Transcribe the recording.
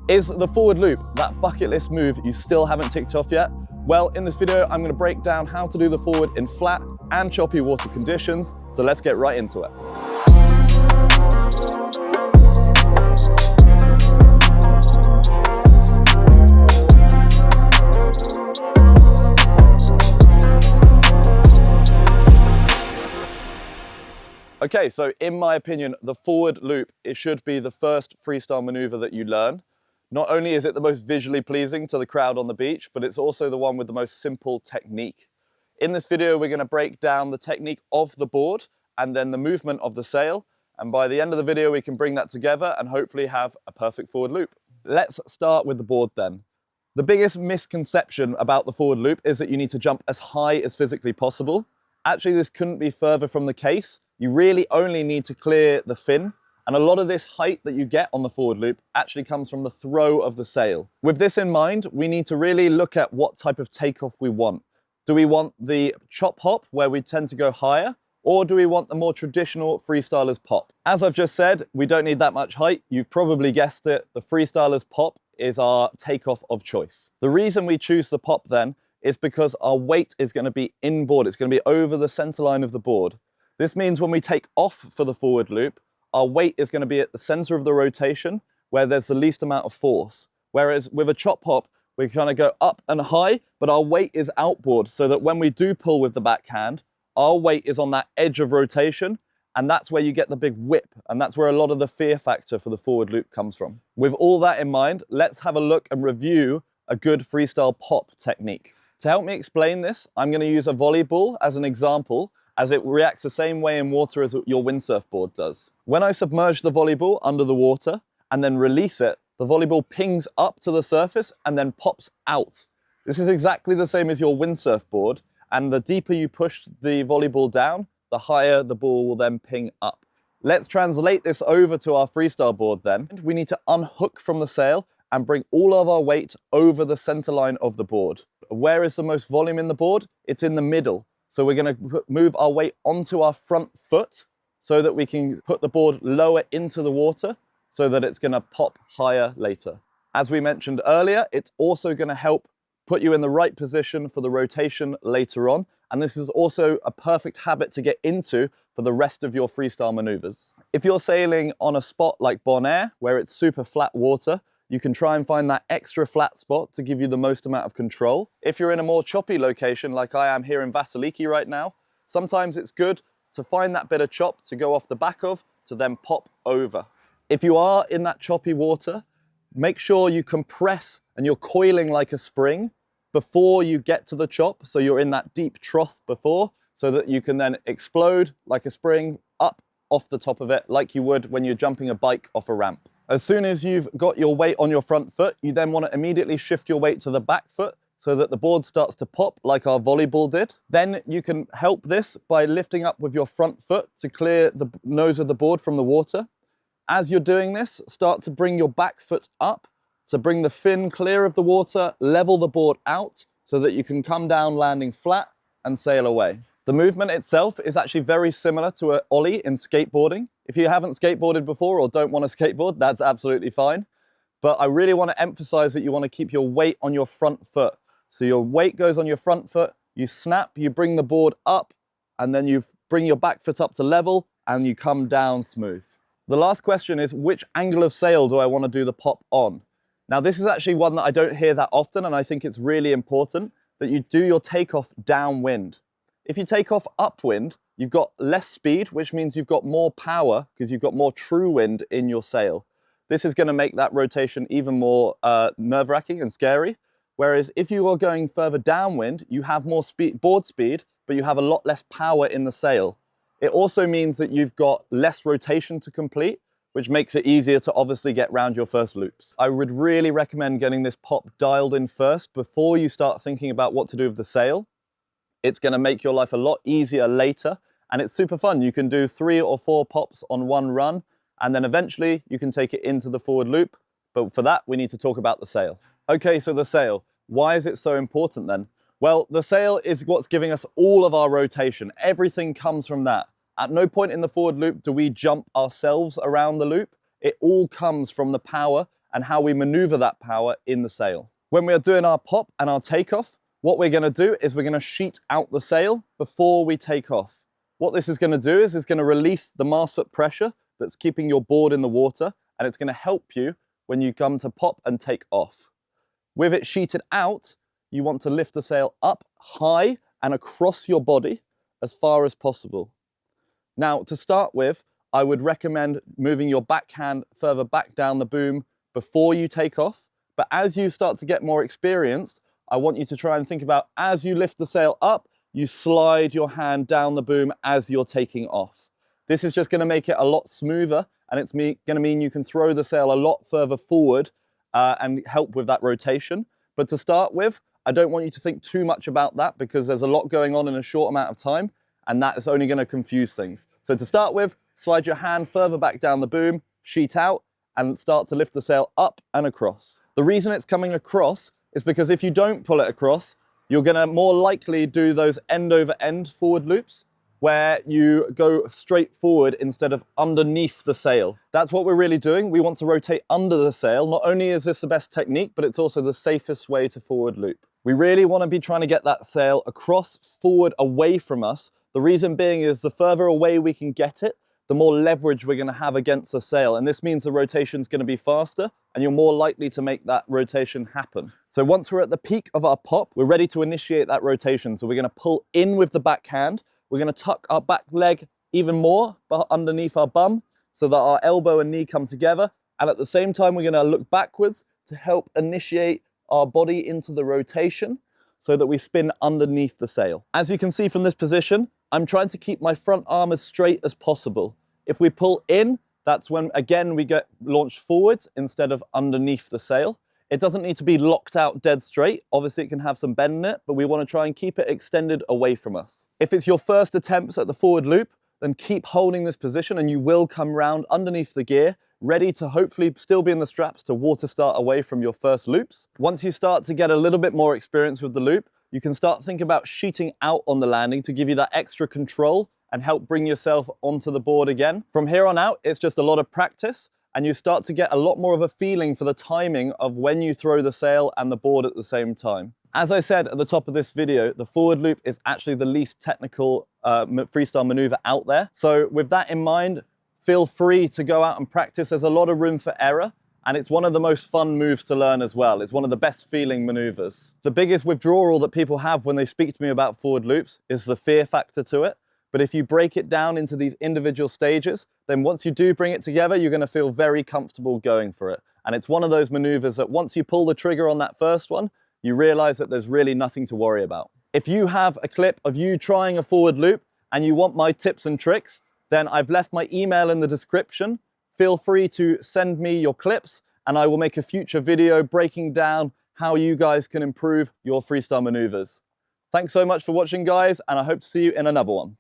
Is the forward loop that bucket list move you still haven't ticked off yet? Well, in this video, I'm going to break down how to do the forward in flat and choppy water conditions, so let's get right into it. Okay, so in my opinion, the forward loop, it should be the first freestyle maneuver that you learn. Not only is it the most visually pleasing to the crowd on the beach, but it's also the one with the most simple technique. In this video, we're going to break down the technique of the board and then the movement of the sail. And by the end of the video, we can bring that together and hopefully have a perfect forward loop. Let's start with the board then. The biggest misconception about the forward loop is that you need to jump as high as physically possible. Actually, this couldn't be further from the case. You really only need to clear the fin. And a lot of this height that you get on the forward loop actually comes from the throw of the sail. With this in mind, we need to really look at what type of takeoff we want. Do we want the chop hop where we tend to go higher? Or do we want the more traditional freestyler's pop? As I've just said, we don't need that much height. You've probably guessed it. The freestyler's pop is our takeoff of choice. The reason we choose the pop then is because our weight is going to be inboard. It's going to be over the center line of the board. This means when we take off for the forward loop, our weight is going to be at the center of the rotation where there's the least amount of force. Whereas with a chop hop, we kind of go up and high, but our weight is outboard so that when we do pull with the backhand, our weight is on that edge of rotation, and that's where you get the big whip, and that's where a lot of the fear factor for the forward loop comes from. With all that in mind, let's have a look and review a good freestyle pop technique. To help me explain this, I'm going to use a volleyball as an example, as it reacts the same way in water as your windsurf board does. When I submerge the volleyball under the water and then release it, the volleyball pings up to the surface and then pops out. This is exactly the same as your windsurf board, and the deeper you push the volleyball down, the higher the ball will then ping up. Let's translate this over to our freestyle board then. We need to unhook from the sail and bring all of our weight over the center line of the board. Where is the most volume in the board? It's in the middle. So we're going to move our weight onto our front foot so that we can put the board lower into the water so that it's going to pop higher later. As we mentioned earlier, it's also going to help put you in the right position for the rotation later on. And this is also a perfect habit to get into for the rest of your freestyle maneuvers. If you're sailing on a spot like Bonaire, where it's super flat water, you can try and find that extra flat spot to give you the most amount of control. If you're in a more choppy location, like I am here in Vasiliki right now, sometimes it's good to find that bit of chop to go off the back of, to then pop over. If you are in that choppy water, make sure you compress and you're coiling like a spring before you get to the chop, so you're in that deep trough before, so that you can then explode like a spring up off the top of it, like you would when you're jumping a bike off a ramp. As soon as you've got your weight on your front foot, you then want to immediately shift your weight to the back foot so that the board starts to pop like our volleyball did. Then you can help this by lifting up with your front foot to clear the nose of the board from the water. As you're doing this, start to bring your back foot up to bring the fin clear of the water, level the board out so that you can come down landing flat and sail away. The movement itself is actually very similar to an ollie in skateboarding. If you haven't skateboarded before or don't want to skateboard, that's absolutely fine. But I really want to emphasize that you want to keep your weight on your front foot. So your weight goes on your front foot, you snap, you bring the board up, and then you bring your back foot up to level, and you come down smooth. The last question is, which angle of sail do I want to do the pop on? Now, this is actually one that I don't hear that often, and I think it's really important that you do your takeoff downwind. If you take off upwind, you've got less speed, which means you've got more power because you've got more true wind in your sail. This is going to make that rotation even more nerve-wracking and scary. Whereas if you are going further downwind, you have more board speed, but you have a lot less power in the sail. It also means that you've got less rotation to complete, which makes it easier to obviously get round your first loops. I would really recommend getting this pop dialed in first before you start thinking about what to do with the sail. It's going to make your life a lot easier later, and it's super fun. You can do 3 or 4 pops on one run, and then eventually you can take it into the forward loop. But for that, we need to talk about the sail. Okay, so the sail. Why is it so important then? Well, the sail is what's giving us all of our rotation. Everything comes from that. At no point in the forward loop do we jump ourselves around the loop. It all comes from the power and how we maneuver that power in the sail. When we are doing our pop and our takeoff, what we're going to do is we're going to sheet out the sail before we take off. What this is going to do is it's going to release the mast foot pressure that's keeping your board in the water, and it's going to help you when you come to pop and take off. With it sheeted out, you want to lift the sail up high and across your body as far as possible. Now, to start with, I would recommend moving your backhand further back down the boom before you take off. But as you start to get more experienced, I want you to try and think about, as you lift the sail up, you slide your hand down the boom as you're taking off. This is just going to make it a lot smoother, and it's going to mean you can throw the sail a lot further forward and help with that rotation. But to start with, I don't want you to think too much about that, because there's a lot going on in a short amount of time, and that is only going to confuse things. So to start with, slide your hand further back down the boom, sheet out, and start to lift the sail up and across. The reason it's coming across is because if you don't pull it across, you're going to more likely do those end over end forward loops, where you go straight forward instead of underneath the sail. That's what we're really doing. We want to rotate under the sail. Not only is this the best technique, but it's also the safest way to forward loop. We really want to be trying to get that sail across, forward, away from us. The reason being is the further away we can get it, the more leverage we're going to have against the sail. And this means the rotation is going to be faster, and you're more likely to make that rotation happen. So once we're at the peak of our pop, we're ready to initiate that rotation. So we're going to pull in with the backhand. We're going to tuck our back leg even more underneath our bum so that our elbow and knee come together. And at the same time, we're going to look backwards to help initiate our body into the rotation so that we spin underneath the sail. As you can see from this position, I'm trying to keep my front arm as straight as possible. If we pull in, that's when, again, we get launched forwards instead of underneath the sail. It doesn't need to be locked out dead straight. Obviously, it can have some bend in it, but we want to try and keep it extended away from us. If it's your first attempts at the forward loop, then keep holding this position and you will come round underneath the gear, ready to hopefully still be in the straps to water start away from your first loops. Once you start to get a little bit more experience with the loop, you can start thinking about sheeting out on the landing to give you that extra control and help bring yourself onto the board again. From here on out, it's just a lot of practice, and you start to get a lot more of a feeling for the timing of when you throw the sail and the board at the same time. As I said at the top of this video, the forward loop is actually the least technical freestyle maneuver out there. So with that in mind, feel free to go out and practice. There's a lot of room for error, and it's one of the most fun moves to learn as well. It's one of the best feeling maneuvers. The biggest withdrawal that people have when they speak to me about forward loops is the fear factor to it. But if you break it down into these individual stages, then once you do bring it together, you're going to feel very comfortable going for it. And it's one of those maneuvers that once you pull the trigger on that first one, you realize that there's really nothing to worry about. If you have a clip of you trying a forward loop and you want my tips and tricks, then I've left my email in the description. Feel free to send me your clips and I will make a future video breaking down how you guys can improve your freestyle maneuvers. Thanks so much for watching, guys, and I hope to see you in another one.